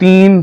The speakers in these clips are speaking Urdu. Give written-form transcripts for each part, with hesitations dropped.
3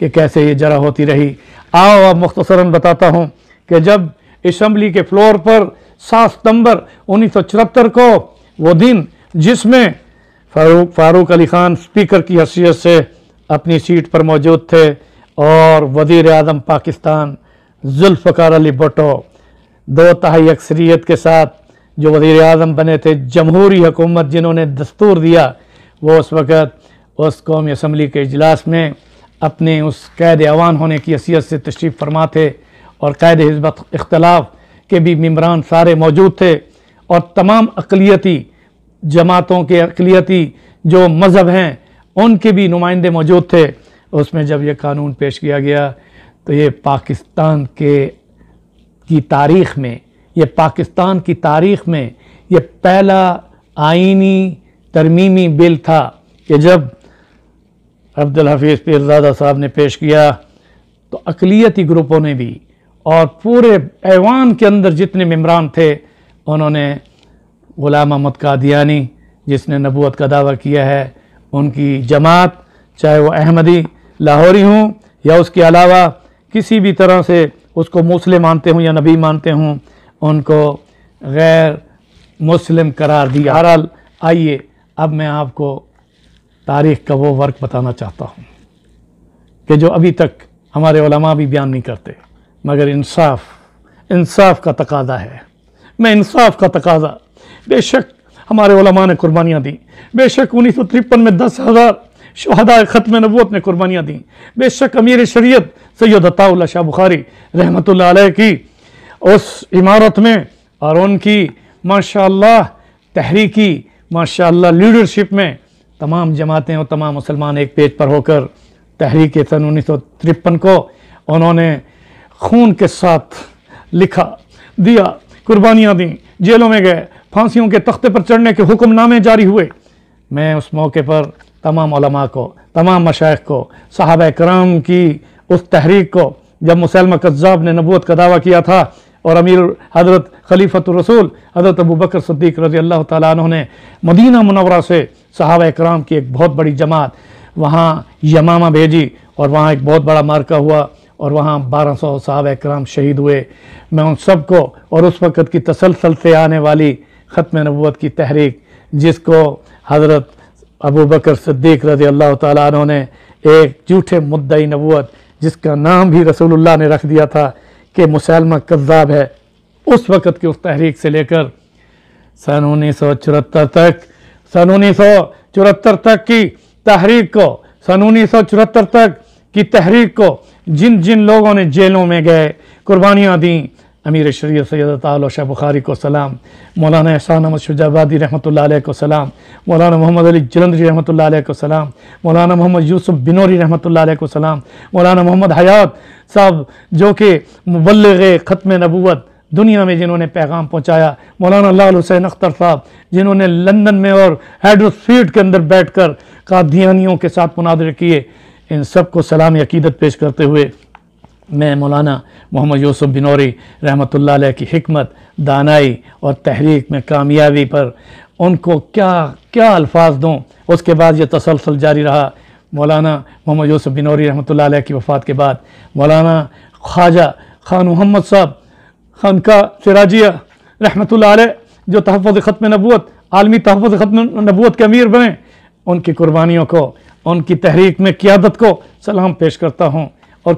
کہ کیسے یہ جرح ہوتی رہی۔ آؤ اب مختصراً بتاتا ہوں کہ جب اسمبلی کے فلور پر 7 ستمبر 1974 کو وہ دن جس میں فاروق علی خان اسپیکر کی حیثیت سے اپنی سیٹ پر موجود تھے اور وزیر اعظم پاکستان ذوالفقار علی بھٹو 2/3 اکثریت کے ساتھ جو وزیر اعظم بنے تھے، جمہوری حکومت جنہوں نے دستور دیا، وہ اس وقت اس قومی اسمبلی کے اجلاس میں اپنے اس قید ایوان ہونے کی حیثیت سے تشریف فرما تھے، اور قید حزب اختلاف کے بھی ممبران سارے موجود تھے، اور تمام اقلیتی جماعتوں کے اقلیتی جو مذہب ہیں ان کے بھی نمائندے موجود تھے۔ اس میں جب یہ قانون پیش کیا گیا تو یہ پاکستان کی تاریخ میں، یہ پاکستان کی تاریخ میں یہ پہلا آئینی ترمیمی بل تھا کہ جب عبدالحفیظ پیرزادہ صاحب نے پیش کیا تو اقلیتی گروپوں نے بھی اور پورے ایوان کے اندر جتنے ممبران تھے انہوں نے غلام احمد قادیانی جس نے نبوت کا دعویٰ کیا ہے، ان کی جماعت چاہے وہ احمدی لاہوری ہوں یا اس کے علاوہ کسی بھی طرح سے اس کو مسلم مانتے ہوں یا نبی مانتے ہوں، ان کو غیر مسلم قرار دیا۔ بہرحال آئیے اب میں آپ کو تاریخ کا وہ ورق بتانا چاہتا ہوں کہ جو ابھی تک ہمارے علماء بھی بیان نہیں کرتے، مگر انصاف کا تقاضا ہے۔ میں انصاف کا تقاضا، بے شک ہمارے علماء نے قربانیاں دیں، بے شک 1953 میں 10,000 شہداء ختم نبوت نے قربانیاں دیں، بے شک امیر شریعت سید عطا اللہ شاہ بخاری رحمۃ اللہ علیہ کی اس عمارت میں اور ان کی ماشاءاللہ تحریکی ماشاءاللہ لیڈرشپ میں تمام جماعتیں اور تمام مسلمان ایک پیج پر ہو کر تحریک سن 1953 کو انہوں نے خون کے ساتھ لکھا دیا، قربانیاں دیں، جیلوں میں گئے، پھانسیوں کے تختے پر چڑھنے کے حکم نامے جاری ہوئے۔ میں اس موقع پر تمام علماء کو، تمام مشائخ کو، صحابہ کرام کی اس تحریک کو، جب مسیلمہ کذاب نے نبوت کا دعویٰ کیا تھا اور امیر حضرت خلیفۃ الرسول حضرت ابوبکر صدیق رضی اللہ تعالیٰ عنہ نے مدینہ منورہ سے صحابہ کرام کی ایک بہت بڑی جماعت وہاں یمامہ بھیجی اور وہاں ایک بہت بڑا مارکہ ہوا اور وہاں 1200 صحابہ کرام شہید ہوئے۔ میں ان سب کو اور اس وقت کی تسلسل سے آنے والی ختم نبوت کی تحریک جس کو حضرت ابوبکر صدیق رضی اللہ تعالیٰ عنہ نے ایک جھوٹے مدعی نبوت جس کا نام بھی رسول اللہ نے رکھ دیا تھا کہ مسیلمہ کذاب ہے، اس وقت کی اس تحریک سے لے کر سن 1974 تک کی تحریک کو، سن 1974 تک کی تحریک کو جن جن لوگوں نے جیلوں میں گئے، قربانیاں دیں، امیر شریعت سید عطا اللہ شاہ بخاری کو سلام، مولانا احسان احمد شجاع آبادی رحمۃ اللہ علیہ کو سلام، مولانا محمد علی جلندری رحمۃ اللہ علیہ کو سلام، مولانا محمد یوسف بنوری رحمۃ اللہ علیہ کو سلام، مولانا محمد حیات صاحب جو کہ مبلغ ختم نبوت دنیا میں جنہوں نے پیغام پہنچایا، مولانا لال حسین اختر صاحب جنہوں نے لندن میں اور ہیڈروسفیلڈ کے اندر بیٹھ کر قادیانیوں کے ساتھ مناظرے کیے، ان سب کو سلام عقیدت پیش کرتے ہوئے میں مولانا محمد یوسف بنوری رحمۃ اللہ علیہ کی حکمت، دانائی اور تحریک میں کامیابی پر ان کو کیا الفاظ دوں۔ اس کے بعد یہ تسلسل جاری رہا۔ مولانا محمد یوسف بنوری رحمۃ اللہ علیہ کی وفات کے بعد مولانا خواجہ خان محمد صاحب خانقاہ سراجیہ رحمۃ اللہ علیہ جو تحفظ ختم نبوت، عالمی تحفظ ختم نبوت کے امیر بنے، ان کی قربانیوں کو، ان کی تحریک میں قیادت کو سلام پیش کرتا ہوں، اور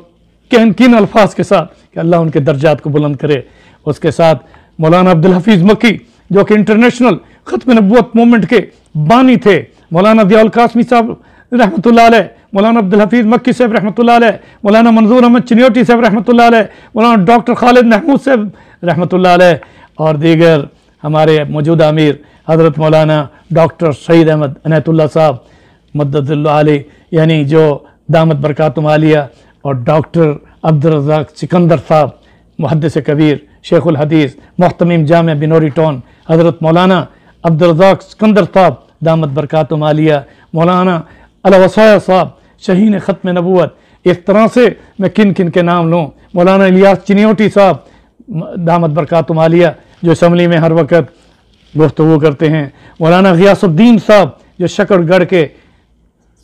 کن الفاظ کے ساتھ کہ اللہ ان کے درجات کو بلند کرے۔ اس کے ساتھ مولانا عبدالحفیظ مکی جو کہ انٹرنیشنل ختم نبوت موومنٹ کے بانی تھے، مولانا ضیاء القاسمی صاحب رحمۃ اللہ علیہ، مولانا عبدالحفیظ مکی صاحب رحمۃ اللہ علیہ، مولانا منظور احمد چنیوٹی صاحب رحمۃ اللہ علیہ، مولانا ڈاکٹر خالد محمود صاحب رحمۃ اللہ علیہ، اور دیگر ہمارے موجودہ امیر حضرت مولانا ڈاکٹر سعید احمد عنایت اللہ صاحب مدد اللہ علیہ، یعنی جو دامت برکاتہم عالیہ، اور ڈاکٹر عبدالرزاق سکندر صاحب محدث کبیر، شیخ الحدیث، محتمم جامع بنوری ٹون، حضرت مولانا عبدالرزاق سکندر صاحب دامت برکاتہم عالیہ، مولانا الوصایہ صاحب شہین ختم نبوت، اس طرح سے میں کن کے نام لوں، مولانا الیاس چنیوٹی صاحب دامت برکاتہم عالیہ جو اسمبلی میں ہر وقت گفتگو کرتے ہیں، مولانا غیاث الدین صاحب جو شکر گڑھ کے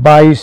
22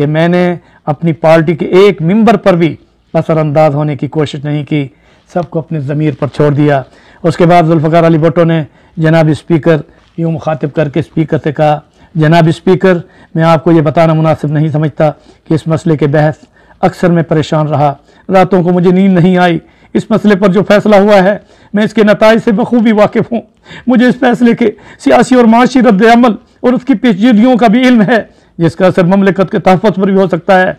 کہ میں نے اپنی پارٹی کے ایک ممبر پر بھی اثر انداز ہونے کی کوشش نہیں کی، سب کو اپنے ضمیر پر چھوڑ دیا۔ اس کے بعد ذوالفقار علی بھٹو نے جناب اسپیکر یوں مخاطب کر کے اسپیکر سے کہا، جناب اسپیکر، میں آپ کو یہ بتانا مناسب نہیں سمجھتا کہ اس مسئلے کے بحث اکثر میں پریشان رہا، راتوں کو مجھے نیند نہیں آئی۔ اس مسئلے پر جو فیصلہ ہوا ہے میں اس کے نتائج سے بخوبی واقف ہوں، مجھے اس فیصلے کے سیاسی اور معاشی رد عمل اور اس کی پیچیدگیوں کا بھی علم ہے جس کا اثر مملکت کے تحفظ پر بھی ہو سکتا ہے۔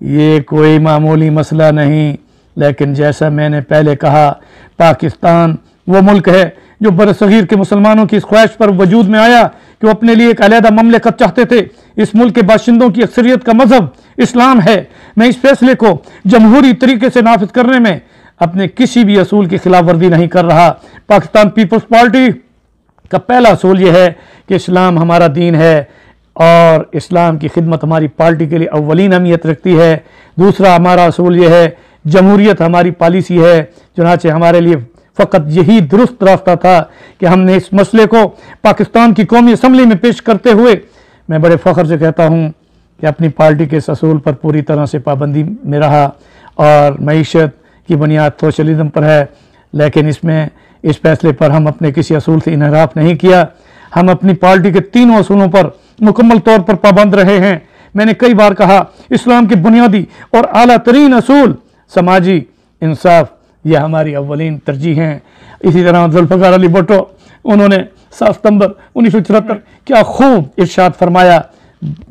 یہ کوئی معمولی مسئلہ نہیں، لیکن جیسا میں نے پہلے کہا، پاکستان وہ ملک ہے جو برصغیر کے مسلمانوں کی اس خواہش پر وجود میں آیا کہ وہ اپنے لیے ایک علیحدہ مملکت چاہتے تھے۔ اس ملک کے باشندوں کی اکثریت کا مذہب اسلام ہے۔ میں اس فیصلے کو جمہوری طریقے سے نافذ کرنے میں اپنے کسی بھی اصول کی خلاف ورزی نہیں کر رہا۔ پاکستان پیپلز پارٹی کا پہلا اصول یہ ہے کہ اسلام ہمارا دین ہے اور اسلام کی خدمت ہماری پارٹی کے لیے اولین اہمیت رکھتی ہے۔ دوسرا ہمارا اصول یہ ہے جمہوریت ہماری پالیسی ہے، چنانچہ ہمارے لیے فقط یہی درست راستہ تھا کہ ہم نے اس مسئلے کو پاکستان کی قومی اسمبلی میں پیش کرتے ہوئے میں بڑے فخر سے کہتا ہوں کہ اپنی پارٹی کے اس اصول پر پوری طرح سے پابندی میں رہا، اور معیشت کی بنیاد سوشلزم پر ہے، لیکن اس فیصلے پر ہم اپنے کسی اصول سے انحراف نہیں کیا۔ ہم اپنی پارٹی کے تینوں اصولوں پر مکمل طور پر پابند رہے ہیں۔ میں نے کئی بار کہا، اسلام کے بنیادی اور اعلیٰ ترین اصول سماجی انصاف یہ ہماری اولین ترجیح ہیں۔ اسی طرح ذوالفقار علی بھٹو، انہوں نے 7 ستمبر 1974 کیا خوب ارشاد فرمایا۔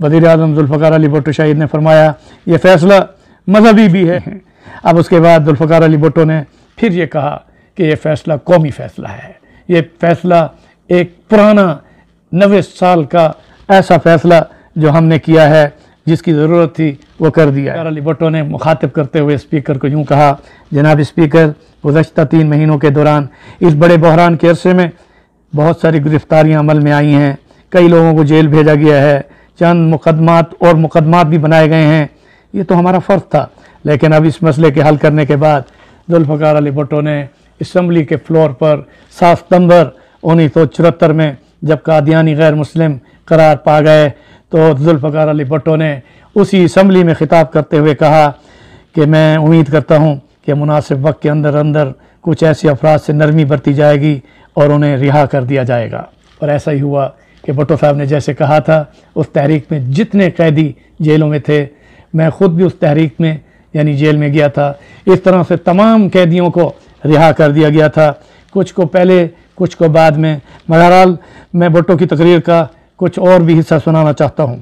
وزیر اعظم ذوالفقار علی بھٹو شہید نے فرمایا، یہ فیصلہ مذہبی بھی ہے۔ اب اس کے بعد ذوالفقار علی بھٹو نے پھر یہ کہا کہ یہ فیصلہ قومی فیصلہ ہے، یہ فیصلہ ایک پرانا 90 سال کا ایسا فیصلہ جو ہم نے کیا ہے، جس کی ضرورت تھی وہ کر دیا۔ ذوالفقار علی بھٹو نے مخاطب کرتے ہوئے اسپیکر کو یوں کہا، جناب اسپیکر، گزشتہ 3 مہینوں کے دوران اس بڑے بحران کے عرصے میں بہت ساری گرفتاریاں عمل میں آئی ہیں، کئی لوگوں کو جیل بھیجا گیا ہے، چند مقدمات بھی بنائے گئے ہیں۔ یہ تو ہمارا فرض تھا، لیکن اب اس مسئلے کے حل کرنے کے بعد ذوالفقار علی بھٹو نے اسمبلی کے فلور پر 7 ستمبر 1974 میں جب قادیانی غیر مسلم قرار پا گئے تو ذوالفقار علی بھٹو نے اسی اسمبلی میں خطاب کرتے ہوئے کہا کہ میں امید کرتا ہوں کہ مناسب وقت کے اندر کچھ ایسے افراد سے نرمی برتی جائے گی اور انہیں رہا کر دیا جائے گا۔ اور ایسا ہی ہوا کہ بھٹو صاحب نے جیسے کہا تھا، اس تحریک میں جتنے قیدی جیلوں میں تھے، میں خود بھی اس تحریک میں یعنی جیل میں گیا تھا، اس طرح سے تمام قیدیوں کو رہا کر دیا گیا تھا، کچھ کو پہلے کچھ کو بعد میں۔ بہرحال میں بھٹو کی تقریر کا کچھ اور بھی حصہ سنانا چاہتا ہوں۔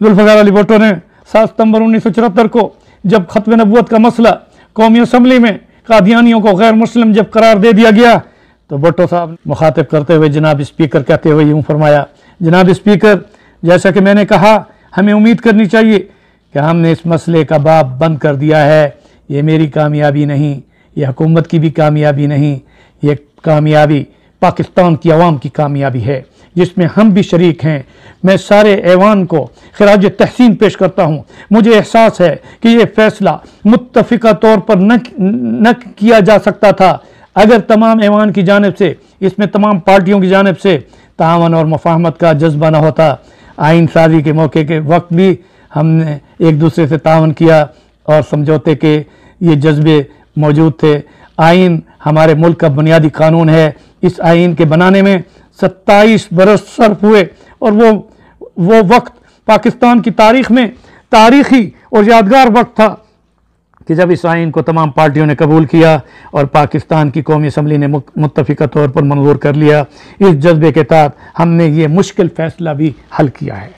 ذوالفقار علی بھٹو نے 7 ستمبر 1974 کو جب ختم نبوت کا مسئلہ قومی اسمبلی میں قادیانیوں کو غیر مسلم جب قرار دے دیا گیا تو بھٹو صاحب مخاطب کرتے ہوئے جناب اسپیکر کہتے ہوئے یوں فرمایا، جناب اسپیکر، جیسا کہ میں نے کہا، ہمیں امید کرنی چاہیے کہ ہم نے اس مسئلے کا باب بند کر دیا ہے۔ یہ میری کامیابی نہیں، یہ حکومت کی بھی کامیابی نہیں، یہ کامیابی پاکستان کی عوام کی کامیابی ہے جس میں ہم بھی شریک ہیں۔ میں سارے ایوان کو خراج تحسین پیش کرتا ہوں۔ مجھے احساس ہے کہ یہ فیصلہ متفقہ طور پر نہ کیا جا سکتا تھا اگر تمام ایوان کی جانب سے، اس میں تمام پارٹیوں کی جانب سے تعاون اور مفاہمت کا جذبہ نہ ہوتا۔ آئین سازی کے موقع کے وقت بھی ہم نے ایک دوسرے سے تعاون کیا اور سمجھوتے کے یہ جذبے موجود تھے۔ آئین ہمارے ملک کا بنیادی قانون ہے۔ اس آئین کے بنانے میں 27 برس صرف ہوئے اور وہ وقت پاکستان کی تاریخ میں تاریخی اور یادگار وقت تھا کہ جب اس آئین کو تمام پارٹیوں نے قبول کیا اور پاکستان کی قومی اسمبلی نے متفقہ طور پر منظور کر لیا۔ اس جذبے کے تحت ہم نے یہ مشکل فیصلہ بھی حل کیا ہے۔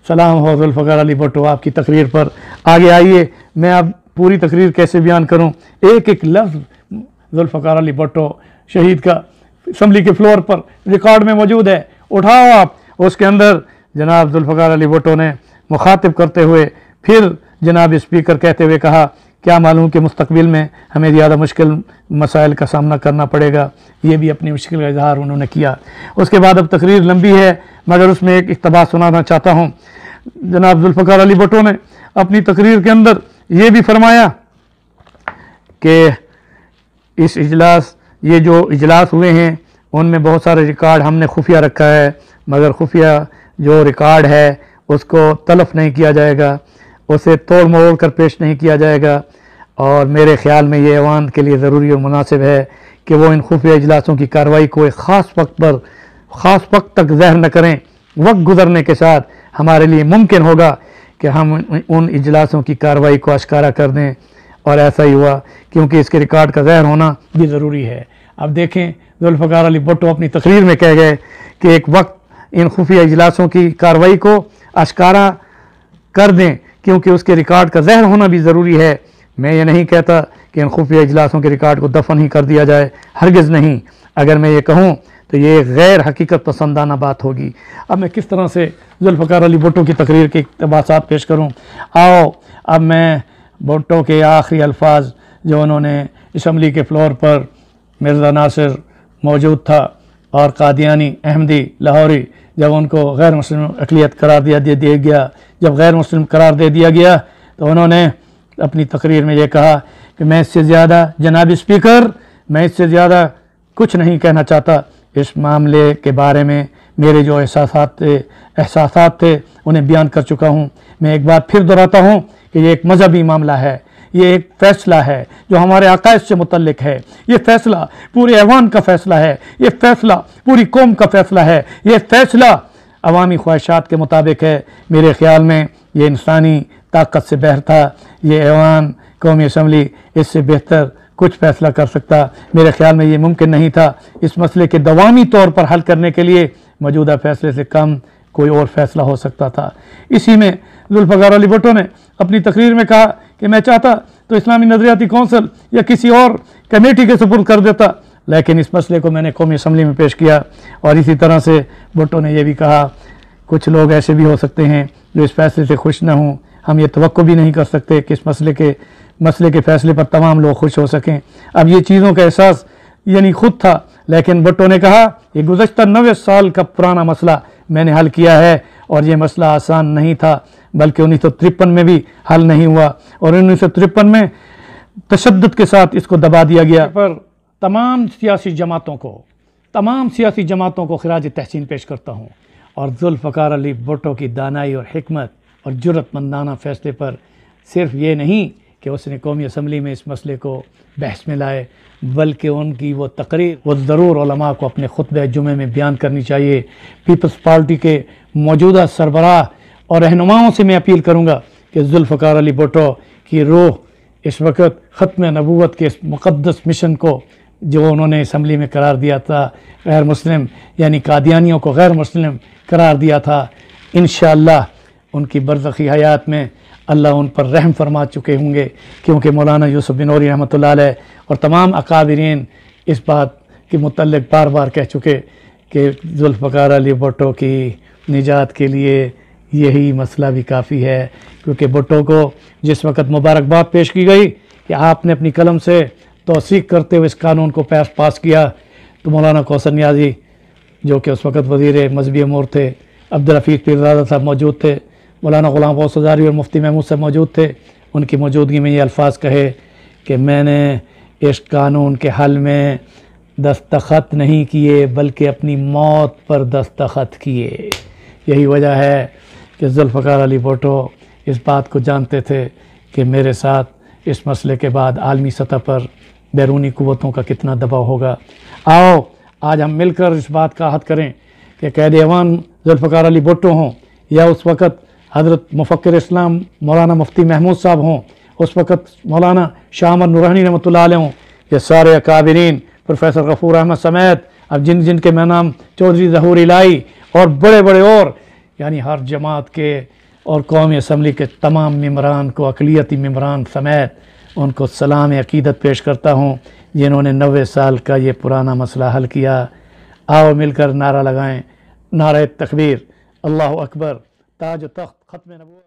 سلام ہو ذوالفقار علی بھٹو آپ کی تقریر پر۔ آگے آئیے، میں اب پوری تقریر کیسے بیان کروں، ایک ایک لفظ ذوالفقار علی بھٹو شہید کا اسمبلی کے فلور پر ریکارڈ میں موجود ہے، اٹھاؤ آپ۔ اس کے اندر جناب ذوالفقار علی بھٹو نے مخاطب کرتے ہوئے پھر جناب اسپیکر کہتے ہوئے کہا، کیا معلوم کہ مستقبل میں ہمیں زیادہ مشکل مسائل کا سامنا کرنا پڑے گا۔ یہ بھی اپنی مشکل کا اظہار انہوں نے کیا۔ اس کے بعد اب تقریر لمبی ہے مگر اس میں ایک اقتباس سنانا چاہتا ہوں۔ جناب ذوالفقار علی بھٹو نے اپنی تقریر کے اندر یہ بھی فرمایا کہ یہ جو اجلاس ہوئے ہیں ان میں بہت سارے ریکارڈ ہم نے خفیہ رکھا ہے، مگر خفیہ جو ریکارڈ ہے اس کو تلف نہیں کیا جائے گا، اسے توڑ مروڑ کر پیش نہیں کیا جائے گا، اور میرے خیال میں یہ ایوان کے لیے ضروری اور مناسب ہے کہ وہ ان خفیہ اجلاسوں کی کارروائی کو ایک خاص وقت تک ظاہر نہ کریں۔ وقت گزرنے کے ساتھ ہمارے لیے ممکن ہوگا کہ ہم ان اجلاسوں کی کارروائی کو اشکارا کر دیں، اور ایسا ہی ہوا، کیونکہ اس کے ریکارڈ کا ظاہر ہونا بھی ضروری ہے۔ اب دیکھیں، ذوالفقار علی بھٹو اپنی تقریر میں کہہ گئے کہ ایک وقت ان خفیہ اجلاسوں کی کارروائی کو اشکارا کر دیں، کیونکہ اس کے ریکارڈ کا ظاہر ہونا بھی ضروری ہے۔ میں یہ نہیں کہتا کہ ان خفیہ اجلاسوں کے ریکارڈ کو دفن ہی کر دیا جائے، ہرگز نہیں۔ اگر میں یہ کہوں تو یہ ایک غیر حقیقت پسندانہ بات ہوگی۔ اب میں کس طرح سے ذوالفقار علی بھٹو کی تقریر کے اقتباسات پیش کروں؟ آؤ اب میں بھٹو کے آخری الفاظ جو انہوں نے اسمبلی کے فلور پر، مرزا ناصر موجود تھا اور قادیانی، احمدی، لاہوری، جب ان کو غیر مسلم اقلیت قرار دیا گیا، جب غیر مسلم قرار دے دیا گیا، تو انہوں نے اپنی تقریر میں یہ کہا کہ میں اس سے زیادہ، جناب اسپیکر، میں اس سے زیادہ کچھ نہیں کہنا چاہتا۔ اس معاملے کے بارے میں میرے جو احساسات تھے انہیں بیان کر چکا ہوں۔ میں ایک بات پھر دہراتا ہوں کہ یہ ایک مذہبی معاملہ ہے، یہ ایک فیصلہ ہے جو ہمارے عقائد سے متعلق ہے۔ یہ فیصلہ پورے ایوان کا فیصلہ ہے، یہ فیصلہ پوری قوم کا فیصلہ ہے، یہ فیصلہ عوامی خواہشات کے مطابق ہے۔ میرے خیال میں یہ انسانی طاقت سے بہتر تھا، یہ ایوان، قومی اسمبلی اس سے بہتر کچھ فیصلہ کر سکتا۔ میرے خیال میں یہ ممکن نہیں تھا۔ اس مسئلے کے دوامی طور پر حل کرنے کے لیے موجودہ فیصلے سے کم کوئی اور فیصلہ ہو سکتا تھا۔ اسی میں ذوالفقار علی بھٹو نے اپنی تقریر میں کہا کہ میں چاہتا تو اسلامی نظریاتی کونسل یا کسی اور کمیٹی کے سپرد کر دیتا، لیکن اس مسئلے کو میں نے قومی اسمبلی میں پیش کیا۔ اور اسی طرح سے بھٹو نے یہ بھی کہا کچھ لوگ ایسے بھی ہو سکتے ہیں جو اس فیصلے سے خوش نہ ہوں، ہم یہ توقع بھی نہیں کر سکتے کہ اس مسئلے کے فیصلے پر تمام لوگ خوش ہو سکیں۔ اب یہ چیزوں کا احساس یعنی خود تھا، لیکن بھٹو نے کہا یہ گزشتہ 90 سال کا پرانا مسئلہ میں نے حل کیا ہے، اور یہ مسئلہ آسان نہیں تھا، بلکہ 1953 میں بھی حل نہیں ہوا، اور 1953 میں تشدد کے ساتھ اس کو دبا دیا گیا۔ پر تمام سیاسی جماعتوں کو خراج تحسین پیش کرتا ہوں، اور ذوالفقار علی بھٹو کی دانائی اور حکمت اور جرأت مندانہ فیصلے پر صرف یہ نہیں کہ اس نے قومی اسمبلی میں اس مسئلے کو بحث میں لائے، بلکہ ان کی وہ تقریر وہ ضرور علماء کو اپنے خطبہ جمعے میں بیان کرنی چاہیے۔ پیپلز پارٹی کے موجودہ سربراہ اور رہنماؤں سے میں اپیل کروں گا کہ ذوالفقار علی بھٹو کی روح اس وقت ختم نبوت کے اس مقدس مشن کو جو انہوں نے اسمبلی میں قرار دیا تھا، غیر مسلم یعنی قادیانیوں کو غیر مسلم قرار دیا تھا، انشاءاللہ ان کی برزخی حیات میں اللہ ان پر رحم فرما چکے ہوں گے، کیونکہ مولانا یوسف بن نوری رحمۃ اللہ علیہ اور تمام اکابرین اس بات کے متعلق بار بار کہہ چکے کہ ذوالفقار علی بھٹو کی نجات کے لیے یہی مسئلہ بھی کافی ہے، کیونکہ بھٹو کو جس وقت مبارکباد پیش کی گئی کہ آپ نے اپنی قلم سے توثیق کرتے ہوئے اس قانون کو پاس کیا، تو مولانا کوثر نیازی جو کہ اس وقت وزیر مذہبی امور تھے، عبدالحفیظ پیرزادہ صاحب موجود تھے، مولانا غلام غوث ہزاری اور مفتی محمود صاحب موجود تھے، ان کی موجودگی میں یہ الفاظ کہے کہ میں نے اس قانون کے حل میں دستخط نہیں کیے بلکہ اپنی موت پر دستخط کیے۔ یہی وجہ ہے کہ ذوالفقار علی بھٹو اس بات کو جانتے تھے کہ میرے ساتھ اس مسئلے کے بعد عالمی سطح پر بیرونی قوتوں کا کتنا دباؤ ہوگا۔ آؤ آج ہم مل کر اس بات کا عہد کریں کہ قائد ایوان ذوالفقار علی بھٹو ہوں یا اس وقت حضرت مفکر اسلام مولانا مفتی محمود صاحب ہوں، اس وقت مولانا شاہ احمد نورانی رحمۃ اللہ علیہ ہوں، یہ سارے اکابرین پروفیسر غفور احمد سمیت، اب جن کے میں نام چودھری ظہور الہی اور بڑے بڑے اور یعنی ہر جماعت کے اور قومی اسمبلی کے تمام ممبران کو، اقلیتی ممبران سمیت، ان کو سلام عقیدت پیش کرتا ہوں جنہوں نے 90 سال کا یہ پرانا مسئلہ حل کیا۔ آؤ مل کر نعرہ لگائیں، نعرہ تکبیر، اللہ اکبر، تاج و تخت ختم نبوت۔